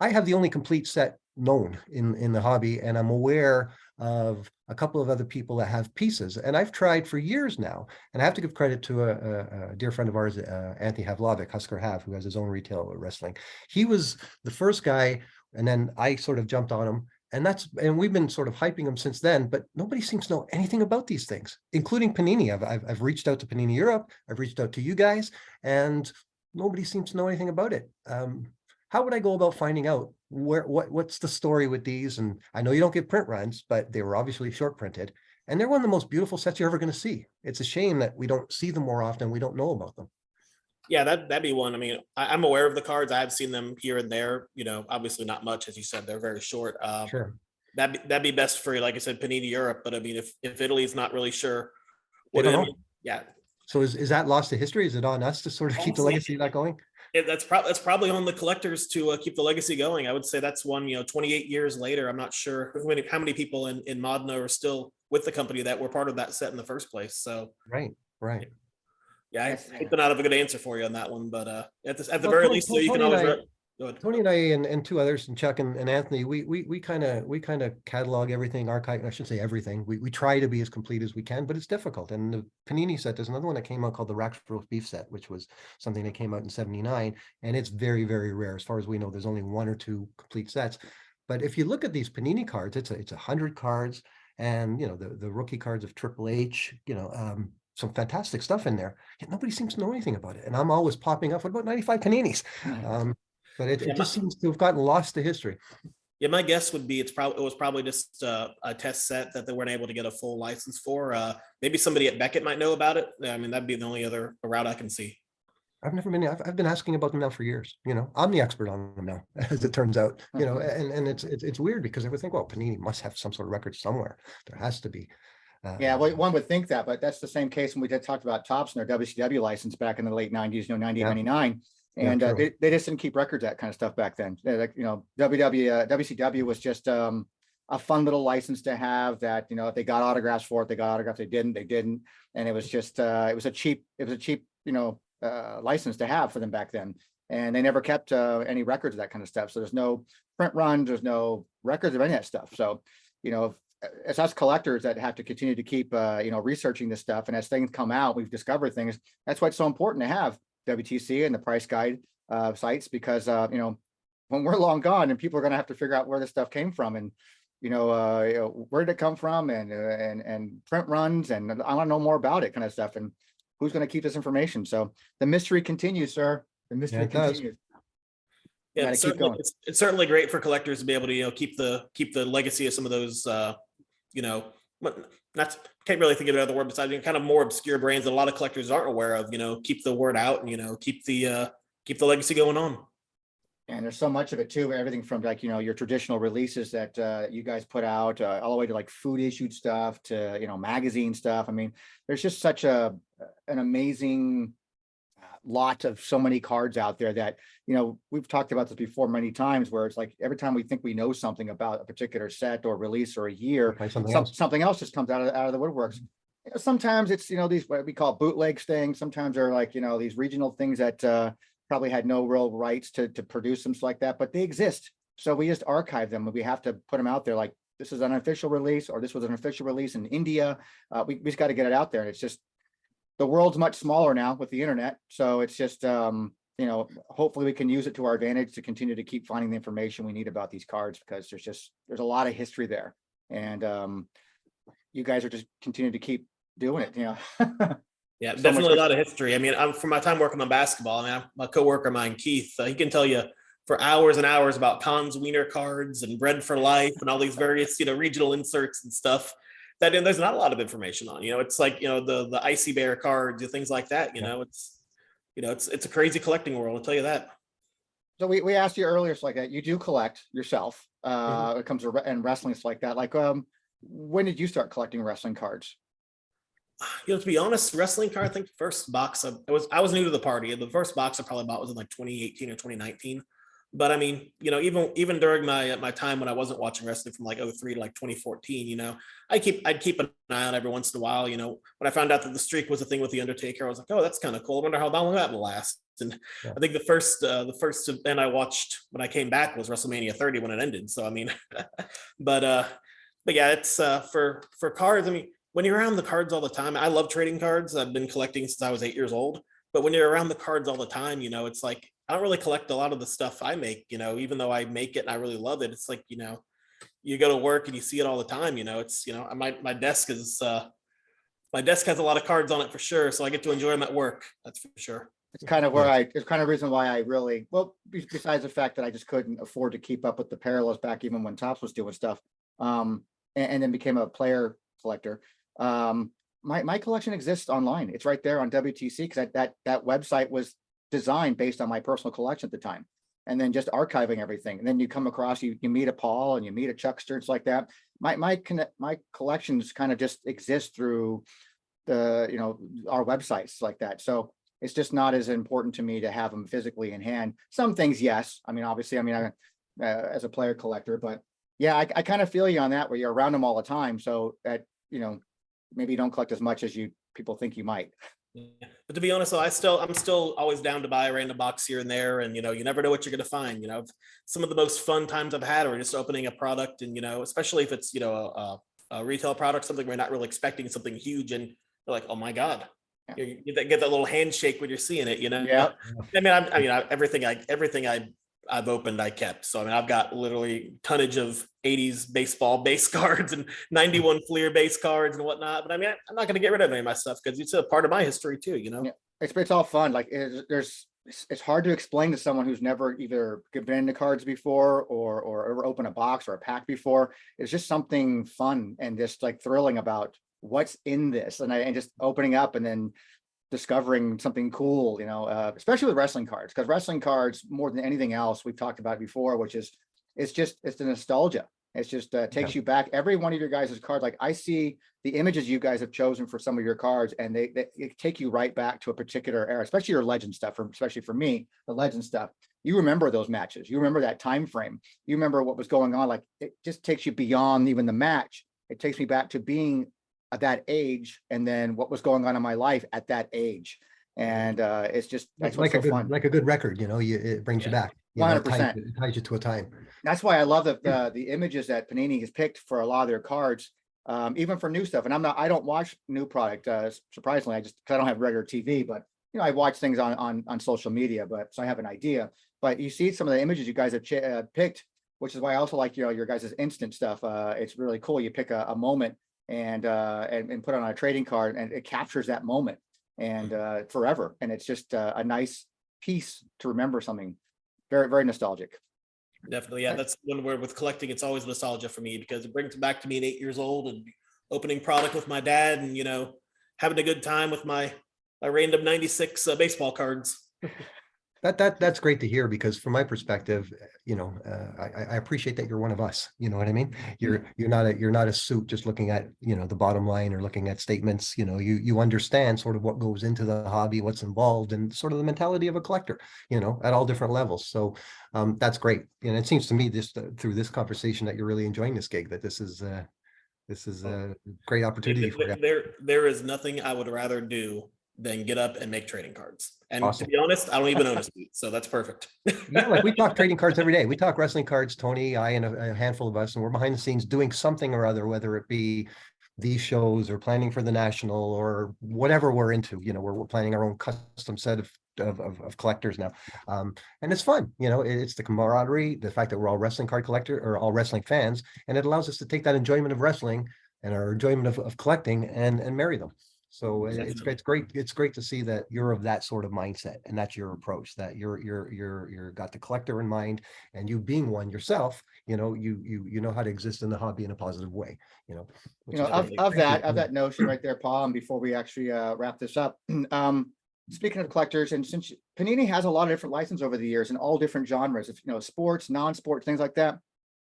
I have the only complete set known in the hobby, and I'm aware of a couple of other people that have pieces. And I've tried for years now, and I have to give credit to a dear friend of ours, Anthony Havlovic, Husker Hav, who has his own retail wrestling. He was the first guy, and then I sort of jumped on him. And we've been sort of hyping them since then, but nobody seems to know anything about these things, including Panini. I've reached out to Panini Europe, I've reached out to you guys, and nobody seems to know anything about it. How would I go about finding out what's the story with these? And I know you don't get print runs, but they were obviously short printed, and they're one of the most beautiful sets you're ever going to see. It's a shame that we don't see them more often. We don't know about them. Yeah, that'd be one. I mean, I'm aware of the cards. I've seen them here and there. You know, obviously not much, as you said. They're very short. Sure. That'd be best for, like I said, Panini Europe. But I mean, if Italy's not really sure They what don't I know. mean, yeah. So is that lost to history? Is it on us to sort of keep the legacy of that going? That's probably on the collectors to keep the legacy going. I would say that's one. You know, 28 years later, I'm not sure how many people in Modena are still with the company that were part of that set in the first place. So Right. yeah, I hate to not have a good answer for you on that one, but at the Well, very Tony- least, so you can Tony and always. I- Go ahead. Tony and I and two others, and Chuck and Anthony, we kind of catalog everything, archive. I shouldn't say everything. We try to be as complete as we can, but it's difficult. And the Panini set, there's another one that came out called the Rack Roast Beef set, which was something that came out in '79, and it's very, very rare. As far as we know, there's only 1 or 2 complete sets. But if you look at these Panini cards, it's 100 cards, and you know the rookie cards of Triple H, you know, some fantastic stuff in there. Yet nobody seems to know anything about it, and I'm always popping up. What about 95 Paninis? But it just seems to have gotten lost to history. Yeah, my guess would be it was probably just a test set that they weren't able to get a full license for. Maybe somebody at Beckett might know about it. I mean, that'd be the only other route I can see. I've been asking about them now for years. You know, I'm the expert on them now, as it turns out. You know, and it's weird, because I would think, well, Panini must have some sort of record somewhere. There has to be. Yeah, well, one would think that, but that's the same case when we talked about Topps and their WCW license back in the late 90s, 98, 99. And they just didn't keep records of that kind of stuff back then. Like, you know, WCW was just a fun little license to have that, you know, if they got autographs for it, they got autographs. They didn't. And it was just, it was a cheap, you know, license to have for them back then. And they never kept any records of that kind of stuff. So there's no print runs, there's no records of any of that stuff. So, you know, it's us collectors that have to continue to keep, you know, researching this stuff. And as things come out, we've discovered things. That's why it's so important to have WTC and the price guide sites, because you know, when we're long gone and people are going to have to figure out where this stuff came from, and you know, where did it come from, and print runs, and I want to know more about it, kind of stuff, and who's going to keep this information. So the mystery continues, sir. The mystery continues. Yeah, it's certainly great for collectors to be able to, you know, keep the legacy of some of those you know, but not can't really think of another word besides kind of more obscure brands that a lot of collectors aren't aware of. Keep the word out and keep the legacy going on. And there's so much of it too, everything from like, your traditional releases that you guys put out, all the way to like food issued stuff to, magazine stuff. I mean, there's just such an amazing lot of so many cards out there that, we've talked about this before many times, where it's like every time we think we know something about a particular set or release or a year, Find something else. something else just comes out of the woodworks. Sometimes it's, these, what we call bootlegs things. Sometimes they're like, these regional things that probably had no real rights to produce them like that, but they exist. So we just archive them, and we have to put them out there. Like, this is an official release, or this was an official release in India. We just got to get it out there. And it's just, the world's much smaller now with the internet. So it's just, hopefully we can use it to our advantage to continue to keep finding the information we need about these cards, because there's a lot of history there. And you guys are just continuing to keep doing it, Yeah, So definitely much- a lot of history. I mean, from my time working on basketball, I mean, my coworker of mine, Keith, he can tell you for hours and hours about Cons Wiener cards and Bread for Life and all these various, regional inserts and stuff that there's not a lot of information on. It's like, the Icy Bear cards and things like that. It's a crazy collecting world, I'll tell you that. So we asked you earlier, so like that you do collect yourself. When it comes to and wrestling, it's like that. Like, when did you start collecting wrestling cards? To be honest, wrestling card, I think the first box I was new to the party, and the first box I probably bought was in like 2018 or 2019. But I mean, even during my time when I wasn't watching wrestling from like 03 to like 2014, I'd keep an eye on every once in a while. When I found out that the streak was a thing with the Undertaker, I was like, oh, that's kind of cool. I wonder how long that will last. And Yeah. I think the first event I watched when I came back was WrestleMania 30 when it ended. So I mean, but yeah, it's for cards. I mean, when you're around the cards all the time, I love trading cards. I've been collecting since I was 8 years old. But when you're around the cards all the time, it's like I don't really collect a lot of the stuff I make, even though I make it and I really love it. It's like, you go to work and you see it all the time, it's, my desk is my desk has a lot of cards on it for sure. So I get to enjoy them at work. That's for sure. It's kind of it's kind of reason why I really, well, besides the fact that I just couldn't afford to keep up with the parallels back even when Topps was doing stuff, and then became a player collector. My collection exists online. It's right there on WTC, because that website was designed based on my personal collection at the time, and then just archiving everything. And then you come across, you meet a Paul and you meet a Chuckster. It's like that. My collections kind of just exist through the our websites like that. So it's just not as important to me to have them physically in hand. Some things, yes. I mean, obviously, I as a player collector, but yeah, I kind of feel you on that, where you're around them all the time. So that, maybe you don't collect as much as people think you might. Yeah. But to be honest, though, I'm still always down to buy a random box here and there, and you never know what you're going to find. Some of the most fun times I've had are just opening a product, and especially if it's a retail product, something we're not really expecting, something huge, and you're like, oh my god, Yeah. you get that little handshake when you're seeing it. Yeah. I mean, everything I've opened, I kept. So I mean, I've got literally tonnage of 80s baseball base cards and 91 Fleer base cards and whatnot. But I mean, I'm not going to get rid of any of my stuff because it's a part of my history too. Yeah. It's all fun. Like it's hard to explain to someone who's never either been into cards before or ever opened a box or a pack before. It's just something fun and just like thrilling about what's in this, and just opening up and then discovering something cool, especially with wrestling cards, because wrestling cards, more than anything else, we've talked about it before, which is it's the nostalgia. It's just takes you back. Every one of your guys' cards, like I see the images you guys have chosen for some of your cards, and they take you right back to a particular era, especially your legend stuff. Especially for me, the legend stuff. You remember those matches. You remember that time frame. You remember what was going on. Like, it just takes you beyond even the match. It takes me back to being at that age, and then what was going on in my life at that age. And it's just, that's like what's so fun. like a good record, it brings you back. 100%. It ties you to a time. That's why I love the images that Panini has picked for a lot of their cards, even for new stuff. And I don't watch new product, surprisingly, because I don't have regular TV, but I watch things on social media, so I have an idea. But you see some of the images you guys have picked, which is why I also like your guys' instant stuff. It's really cool. You pick a moment and put it on a trading card, and it captures that moment and forever. And it's just a nice piece to remember something very, very nostalgic. Definitely. Yeah. That's when we're with collecting. It's always nostalgia for me because it brings back to me at 8 years old and opening product with my dad and, having a good time with my random 96 baseball cards. That's great to hear, because from my perspective, I appreciate that you're one of us. You know what I mean? You're not a suit just looking at, the bottom line or looking at statements. You understand sort of what goes into the hobby, what's involved, and sort of the mentality of a collector, at all different levels. So that's great. And it seems to me just through this conversation that you're really enjoying this gig, that this is a great opportunity for you. There is nothing I would rather do than get up and make trading cards. And Awesome. to be honest, I don't even own a suit, so that's perfect. Yeah, like we talk trading cards every day. We talk wrestling cards, Tony, I, and a handful of us, and we're behind the scenes doing something or other, whether it be these shows or planning for the national or whatever we're into. We're planning our own custom set of collectors now. And it's fun, it's the camaraderie, the fact that we're all wrestling card collector or all wrestling fans, and it allows us to take that enjoyment of wrestling and our enjoyment of collecting and marry them. So it's great. It's great to see that you're of that sort of mindset, and that's your approach, that you're got the collector in mind, and you being one yourself, you know how to exist in the hobby in a positive way, which is of that notion right there, Paul, and before we actually wrap this up, speaking of collectors, and since Panini has a lot of different licenses over the years in all different genres, sports, non-sports, things like that,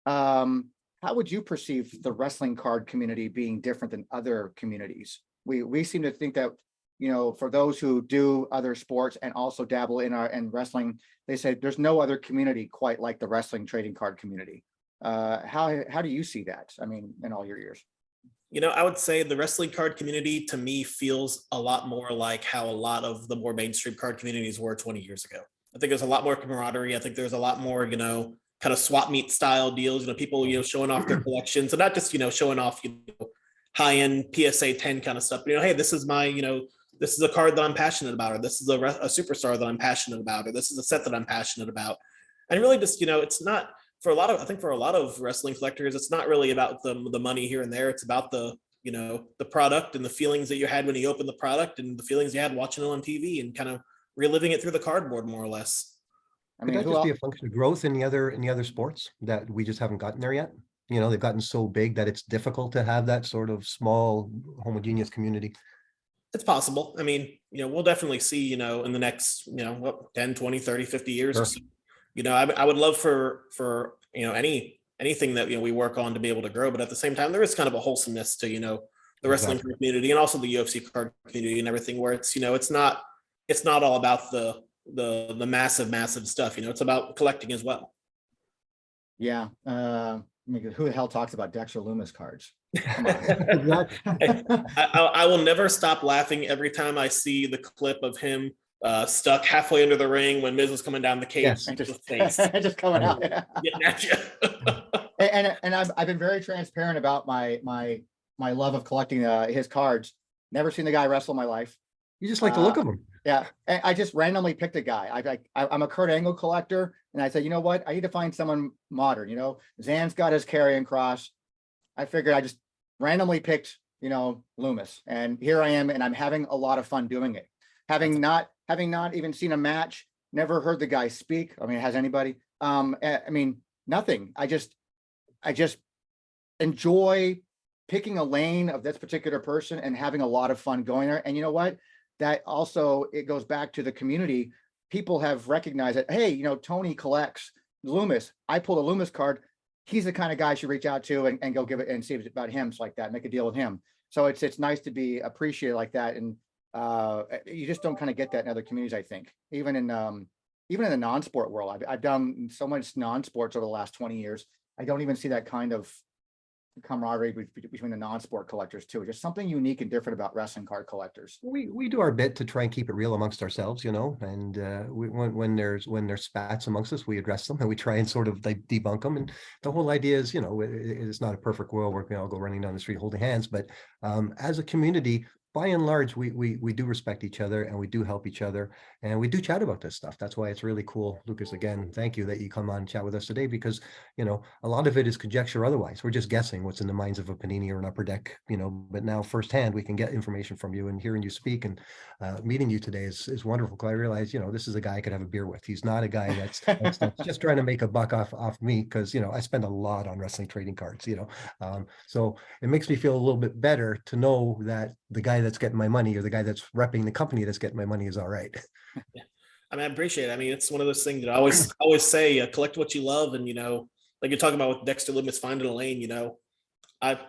how would you perceive the wrestling card community being different than other communities? We seem to think that, for those who do other sports and also dabble in wrestling, they say there's no other community quite like the wrestling trading card community. How do you see that? I mean, in all your years? I would say the wrestling card community to me feels a lot more like how a lot of the more mainstream card communities were 20 years ago. I think there's a lot more camaraderie. I think there's a lot more, kind of swap meet style deals, people, showing off their collections, and not just, showing off, high-end PSA 10 kind of stuff. Hey, this is my, this is a card that I'm passionate about, or this is a superstar that I'm passionate about, or this is a set that I'm passionate about. And really just, it's not for a lot of wrestling collectors, it's not really about the money here and there. It's about the product and the feelings that you had when you opened the product and the feelings you had watching it on TV and kind of reliving it through the cardboard, more or less. I mean, could that just be a function of growth in the other sports that we just haven't gotten there yet? They've gotten so big that it's difficult to have that sort of small homogeneous community. It's possible. I mean, we'll definitely see, in the next, 10, 20, 30, 50 years. Sure. So, I would love for, anything that, we work on to be able to grow. But at the same time, there is kind of a wholesomeness to, the wrestling community and also the UFC card community and everything, where it's, it's not all about the massive stuff. It's about collecting as well. Yeah. Who the hell talks about Dexter Loomis cards? I will never stop laughing every time I see the clip of him stuck halfway under the ring when Miz was coming down the cage. Yes, and just coming out. Getting at you. and I've been very transparent about my love of collecting his cards. Never seen the guy wrestle in my life. You just like the look of him. Yeah, and I just randomly picked a guy. I'm a Kurt Angle collector, and I said, you know what? I need to find someone modern. Zan's got his Karrion Kross. I figured I just randomly picked, Loomis, and here I am, and I'm having a lot of fun doing it. Having not even seen a match, never heard the guy speak. I mean, has anybody? I mean, nothing. I just enjoy picking a lane of this particular person and having a lot of fun going there. And you know what? That also, it goes back to the community. People have recognized that, hey, Tony collects Loomis. I pulled a Loomis card. He's the kind of guy you should reach out to and go give it and see if it's about him, so like that, make a deal with him. So it's nice to be appreciated like that. And you just don't kind of get that in other communities, I think. Even in the non-sport world, I've done so much non-sports over the last 20 years. I don't even see that kind of camaraderie between the non-sport collectors too. Just something unique and different about wrestling card collectors. We do our bit to try and keep it real amongst ourselves, and when there's spats amongst us, we address them and we try and sort of debunk them. And the whole idea is, it's not a perfect world where we all go running down the street holding hands, but as a community, by and large, we do respect each other and we do help each other and we do chat about this stuff. That's why it's really cool. Lucas, again, thank you that you come on and chat with us today, because, you know, a lot of it is conjecture otherwise. We're just guessing what's in the minds of a Panini or an Upper Deck, you know, but now firsthand we can get information from you, and hearing you speak and meeting you today is wonderful. Because I realize, you know, this is a guy I could have a beer with. He's not a guy that's just trying to make a buck off me, because, you know, I spend a lot on wrestling trading cards, you know. So it makes me feel a little bit better to know that the guy that's getting my money or the guy that's repping the company that's getting my money is all right. Yeah. I mean, I appreciate it. I mean, it's one of those things that I always say, collect what you love. And, you know, like you're talking about with Dexter Lumis, finding a lane, you know, I've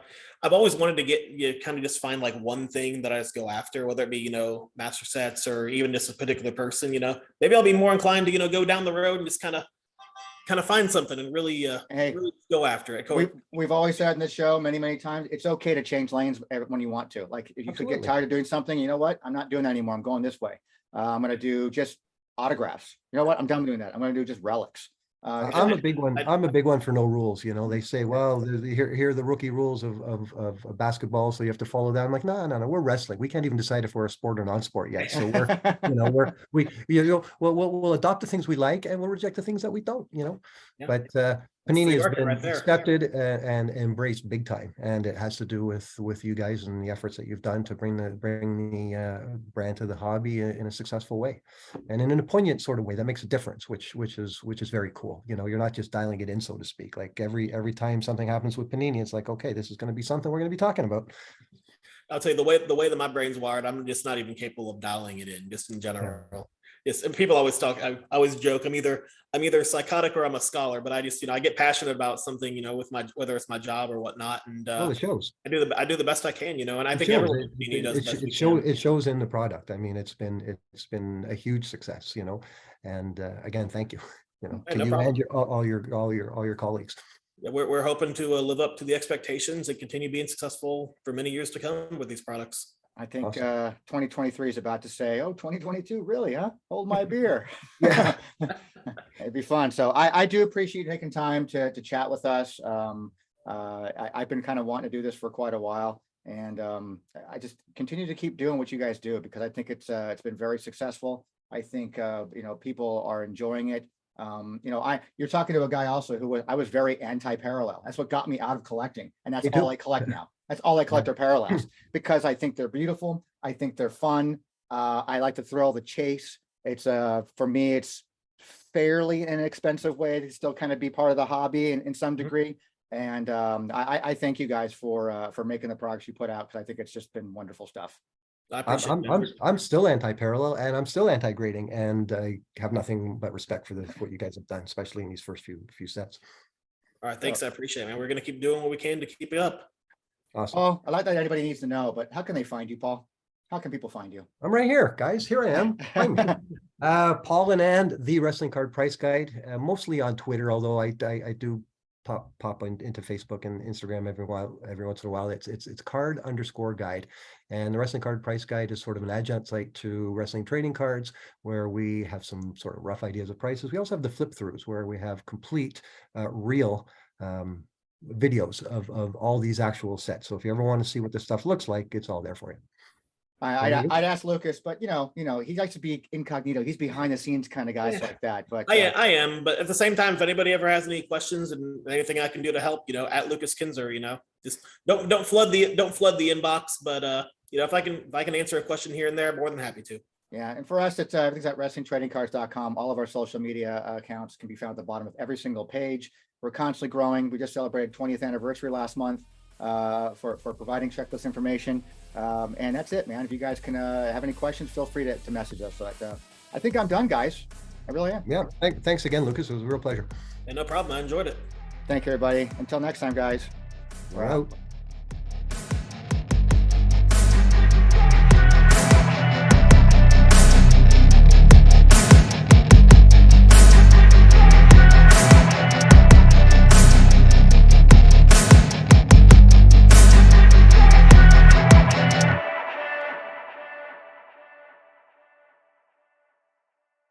always wanted to get, you kind of just find like one thing that I just go after, whether it be, you know, master sets or even just a particular person, you know, maybe I'll be more inclined to, you know, go down the road and just kind of find something and really, really go after it. We've always said in this show many times, it's okay to change lanes when you want to. Like if you could get tired of doing something, you know what? I'm not doing that anymore. I'm going this way. I'm going to do just autographs. You know what? I'm done doing that. I'm going to do just relics. I'm a big one. I'm a big one for no rules. You know, they say, well, here are the rookie rules of basketball, so you have to follow that. I'm like, no. We're wrestling. We can't even decide if we're a sport or non-sport yet. So we're, you know, we'll adopt the things we like and we'll reject the things that we don't. You know, yeah. But Panini has been accepted and embraced big time, and it has to do with you guys and the efforts that you've done to bring the brand to the hobby in a successful way, and in a poignant sort of way that makes a difference, which is very cool. You know, you're not just dialing it in, so to speak. Like every time something happens with Panini, it's like, okay, this is going to be something we're going to be talking about. I'll tell you, the way that my brain's wired, I'm just not even capable of dialing it in, just in general. Yeah. Yes, and people always talk. I always joke. I'm either psychotic or I'm a scholar. But I just, you know, I get passionate about something, you know, with whether it's my job or whatnot. And it shows. I do the best I can, you know. And I think everyone does. It shows in the product. I mean, it's been a huge success, you know. And again, thank you. You know, to you and all your colleagues. Yeah, we're hoping to live up to the expectations and continue being successful for many years to come with these products. I think 2023 is about to say, oh, 2022, really, huh? Hold my beer. Yeah. It'd be fun. So I do appreciate you taking time to chat with us. I've been kind of wanting to do this for quite a while, and I just continue to keep doing what you guys do, because I think it's been very successful. I think you know, people are enjoying it. You know, you're talking to a guy also who I was very anti-parallel. That's what got me out of collecting, and that's all I collect now. That's all I collect are parallels, because I think they're beautiful. I think they're fun. I like the thrill, the chase. It's for me, it's fairly inexpensive way to still kind of be part of the hobby in some degree. And I thank you guys for making the products you put out, because I think it's just been wonderful stuff. I'm still anti-parallel and I'm still anti-grading, and I have nothing but respect for what you guys have done, especially in these first few sets. All right, thanks. I appreciate it, man. We're going to keep doing what we can to keep it up. Awesome. Oh, I like that anybody needs to know, but how can they find you, Paul? How can people find you? I'm right here, guys. Here I am. Paul and Anand, the Wrestling Card Price Guide, mostly on Twitter, although I do pop into Facebook and Instagram every once in a while. It's card_guide, and the Wrestling Card Price Guide is sort of an adjunct site to wrestling trading cards, where we have some sort of rough ideas of prices. We also have the flip throughs, where we have complete real videos of all these actual sets. So if you ever want to see what this stuff looks like, it's all there for you. I'd ask Lucas, but you know, he likes to be incognito. He's behind the scenes kind of guys like that. But I am. But at the same time, if anybody ever has any questions and anything I can do to help, you know, at Lucas Kinser, you know, just don't flood the inbox. But you know, if I can answer a question here and there, more than happy to. Yeah, and for us, it's everything's at wrestlingtradingcards.com. All of our social media accounts can be found at the bottom of every single page. We're constantly growing. We just celebrated 20th anniversary last month for providing checklist information. And that's it, man. If you guys can have any questions, feel free to message us. But I think I'm done, guys. I really am. Yeah. Thanks again, Lucas. It was a real pleasure. Yeah, no problem. I enjoyed it. Thank you, everybody. Until next time, guys. We're out.